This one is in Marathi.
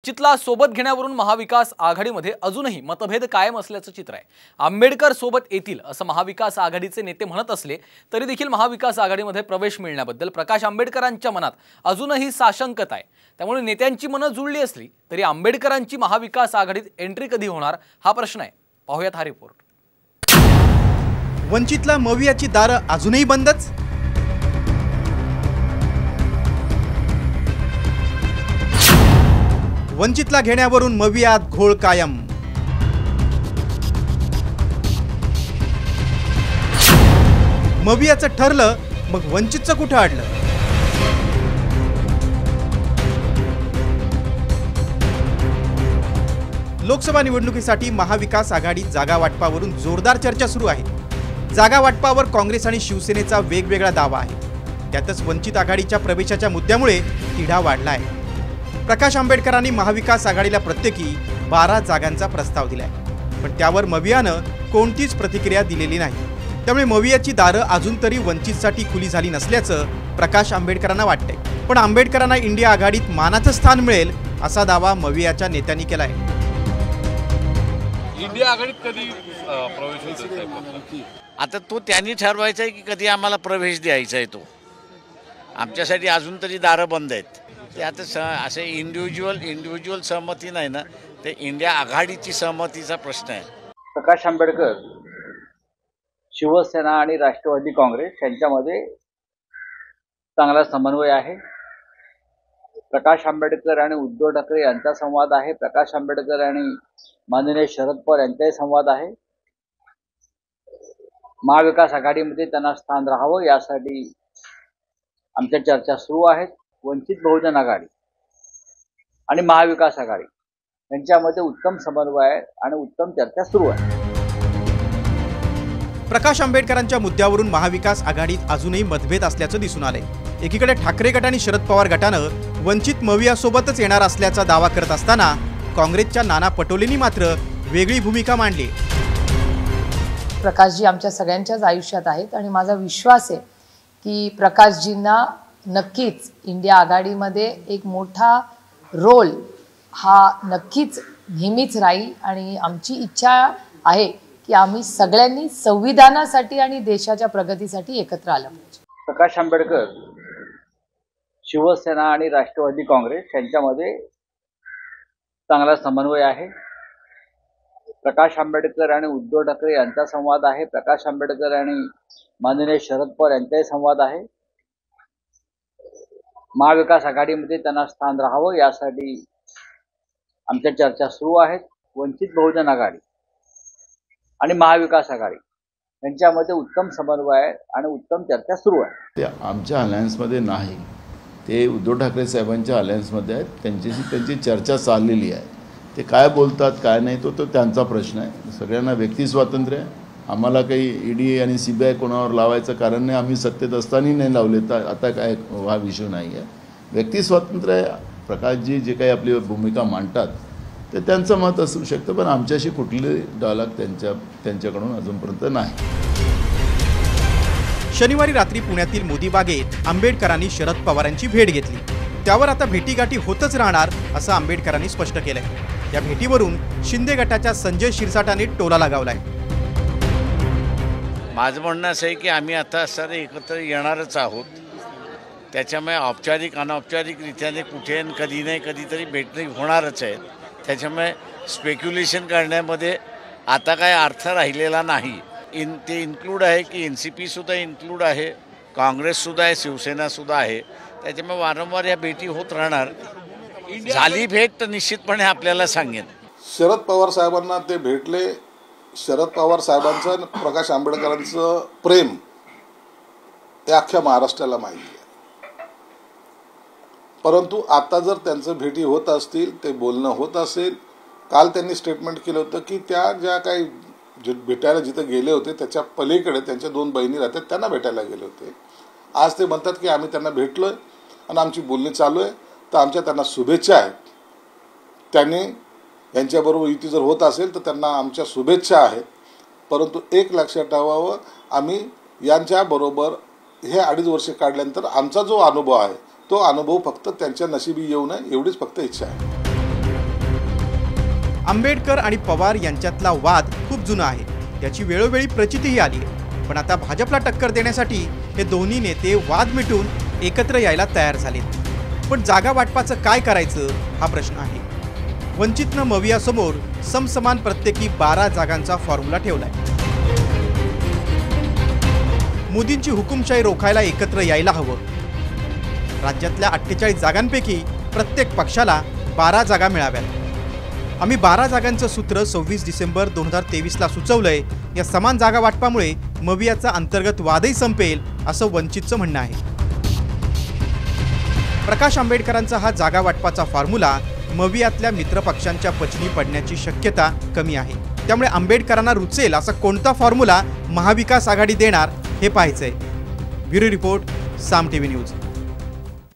वंचितला सोबत घेण्यावरून महाविकास आघाडीमध्ये अजूनही मतभेद कायम असल्याचं चित्र आहे। आंबेडकर सोबत येतील असं महाविकास आघाडीचे नेते म्हणत असले तरी देखील महाविकास आघाडीमध्ये प्रवेश मिळण्याबद्दल प्रकाश आंबेडकरांच्या मनात अजूनही साशंकता आहे। त्यामुळे नेत्यांची मनं जुळली असली तरी आंबेडकरांची महाविकास आघाडीत एंट्री कधी होणार हा प्रश्न आहे। पाहूयात हा रिपोर्ट। वंचितला मवियाची दारं अजूनही बंदच। वंचितला घेण्यावरून मवियात घोळ कायम। मवियाचं ठरलं मग वंचितचं कुठं अडलं? लोकसभा निवडणुकीसाठी महाविकास आघाडी जागा वाटपावरून जोरदार चर्चा सुरू आहे। जागा वाटपावर काँग्रेस आणि शिवसेनेचा वेगवेगळा दावा आहे। त्यातच वंचित आघाडीच्या प्रवेशाच्या मुद्द्यामुळे तिढा वाढला आहे। प्रकाश आंबेडकरांनी महाविकास आघाडीला प्रत्येकी 12 जागांचा प्रस्ताव दिलाय, पण त्यावर मवियानं कोणतीच प्रतिक्रिया दिलेली नाही। त्यामुळे मवियाची दारं अजून तरी वंचितसाठी खुली झाली नसल्याचं प्रकाश आंबेडकरांना वाटतंय। पण आंबेडकरांना इंडिया आघाडीत मानाचं स्थान मिळेल असा दावा मवियाच्या नेत्यांनी केलाय। इंडिया आघाडीत कधी प्रवेश होईल? आता तो त्यांनी ठरवायचा आहे की कधी आम्हाला प्रवेश द्यायचा आहे। तो आमच्यासाठी अजून तरी दारं बंद आहेत। ते आता असे इंडिव्हिज्युअल सहमती नाही ना, ते इंडिया आघाडीची सहमतीचा प्रश्न आहे। प्रकाश आंबेडकर, शिवसेना आणि राष्ट्रवादी काँग्रेस यांच्यामध्ये चांगला समन्वय आहे। प्रकाश आंबेडकर आणि उद्धव ठाकरे यांचा संवाद आहे। प्रकाश आंबेडकर आणि माननीय शरद पवार यांचाही संवाद आहे। महाविकास आघाडीमध्ये त्यांना स्थान राहावं यासाठी आमच्या चर्चा सुरू आहेत। वंचित बहुजन आघाडी आणि महाविकास आघाडी यांच्यामध्ये उत्तम समन्वय आहे आणि उत्तम चर्चा सुरू आहे। प्रकाश आंबेडकरांच्या मुद्द्यावरून महाविकास आघाडीत अजूनही मतभेद असल्याचं दिसून आलंय। एकीकडे ठाकरे गट आणि शरद पवार गटानं वंचित मवियासोबतच येणार असल्याचा दावा करत असताना काँग्रेसच्या नाना पटोलेंनी मात्र वेगळी भूमिका मांडली। प्रकाशजी आमच्या सगळ्यांच्याच आयुष्यात आहेत आणि माझा विश्वास आहे की प्रकाशजींना नक्कीच इंडिया आघाडीमध्ये एक मोठा रोल हा नक्कीच नेहमीच राहील आणि आमची इच्छा आहे की आम्ही सगळ्यांनी संविधानासाठी आणि देशाच्या प्रगतीसाठी एकत्र आलं पाहिजे। प्रकाश आंबेडकर, शिवसेना आणि राष्ट्रवादी काँग्रेस यांच्यामध्ये चांगला समन्वय आहे। प्रकाश आंबेडकर आणि उद्धव ठाकरे यांचा संवाद आहे। प्रकाश आंबेडकर आणि माननीय शरद पवार यांचाही संवाद आहे। महाविकास आघाडीमध्ये त्यांना स्थान राहावं यासाठी आमच्या चर्चा सुरू आहेत। वंचित बहुजन आघाडी आणि महाविकास आघाडी यांच्यामध्ये उत्तम समन्वय आहे आणि उत्तम चर्चा सुरू आहे। ते आमच्या अलायन्समध्ये नाही, ते उद्धव ठाकरे साहेबांच्या अलायन्समध्ये आहेत। त्यांची चर्चा चाललेली आहे। ते काय बोलतात काय नाही तो त्यांचा प्रश्न आहे। सगळ्यांना व्यक्ती स्वातंत्र्य आहे। आम्हाला काही ईडी आणि सीबीआय कोणावर लावायचं कारण नाही। आम्ही सत्तेत असताना नाही लावले, तर आता काय हा विषय नाही आहे। व्यक्ती स्वातंत्र्य आहे। प्रकाशजी जे काही आपली भूमिका मांडतात ते त्यांचं मत असू शकतं, पण आमच्याशी कुठली डायलॉग त्यांच्याकडून अजूनपर्यंत नाही। शनिवारी रात्री पुण्यातील मोदी बागेत आंबेडकरांनी शरद पवारांची भेट घेतली। त्यावर आता भेटीगाठी होतच राहणार असं आंबेडकरांनी स्पष्ट केलंय। या भेटीवरून शिंदे गटाच्या संजय शिरसाटाने टोला लगावलाय। माझं म्हणणं असं आहे की आम्ही आता सर एकत्र येणारच आहोत। त्याच्यामुळे औपचारिक अनौपचारिकरित्याने कुठे कधी नाही कधीतरी भेटणे होणारच आहे। त्याच्यामुळे स्पेक्युलेशन करण्यामध्ये आता काय अर्थ राहिलेला नाही। ते इन्क्लूड आहे की NCP सुद्धा इन्क्लूड आहे, काँग्रेससुद्धा आहे, शिवसेनासुद्धा आहे। त्याच्यामुळे वारंवार या भेटी होत राहणार। झाली भेट तर निश्चितपणे आपल्याला सांगेन। शरद पवार साहेबांना ते भेटले। शरद पवार साहेबांचं प्रकाश आंबेडकरांचं प्रेम हे अख्ख्या महाराष्ट्राला माहिती आहे। परंतु आता जर त्यांचं भेटी होत असतील, ते बोलणं होत असेल, काल त्यांनी स्टेटमेंट केलं होतं की त्या ज्या काही भेटायला जिथं गेले होते त्याच्या पलीकडे त्यांच्या 2 बहिणी राहतात, त्यांना भेटायला गेले होते। आज ते म्हणतात की आम्ही त्यांना भेटलोय आणि आमची बोलणी चालू आहे, तर आमच्या त्यांना शुभेच्छा आहेत। त्यांनी यांच्याबरोबर युती जर होत असेल तर त्यांना आमच्या शुभेच्छा आहेत। परंतु एक लक्षात ठेवावं, आम्ही यांच्याबरोबर हे 2.5 वर्ष काढल्यानंतर आमचा जो अनुभव आहे तो अनुभव फक्त त्यांच्या नशिबी येऊ नये एवढीच फक्त इच्छा आहे। आंबेडकर आणि पवार यांच्यातला वाद खूप जुना आहे, त्याची वेळोवेळी प्रचितीही आली आहे. पण आता भाजपला टक्कर देण्यासाठी हे दोन्ही नेते वाद मिटून एकत्र यायला तयार झालेत. पण जागा वाटपाचं काय करायचं हा प्रश्न आहे. वंचितनं मवियासमोर समसमान प्रत्येकी 12 जागांचा फॉर्म्युला ठेवलाय. मोदींची हुकुमशाही रोखायला एकत्र यायला हवं. राज्यातल्या 48 जागांपैकी प्रत्येक पक्षाला 12 जागा मिळाव्यात. आम्ही 12 जागांचं सूत्र 26 डिसेंबर 2023ला सुचवलंय. या समान जागा वाटपामुळे मवियाचा अंतर्गत वादही संपेल असं वंचितचं म्हणणं आहे. प्रकाश आंबेडकरांचा हा जागा वाटपाचा फॉर्म्युला मवियातल्या मित्रपक्षांच्या पचनी पडण्याची शक्यता कमी आहे. त्यामुळे आंबेडकरांना रुचेल असा कोणता फॉर्म्युला महाविकास आघाडी देणार हे पाहायचंय. ब्युरो रिपोर्ट, साम टीव्ही न्यूज.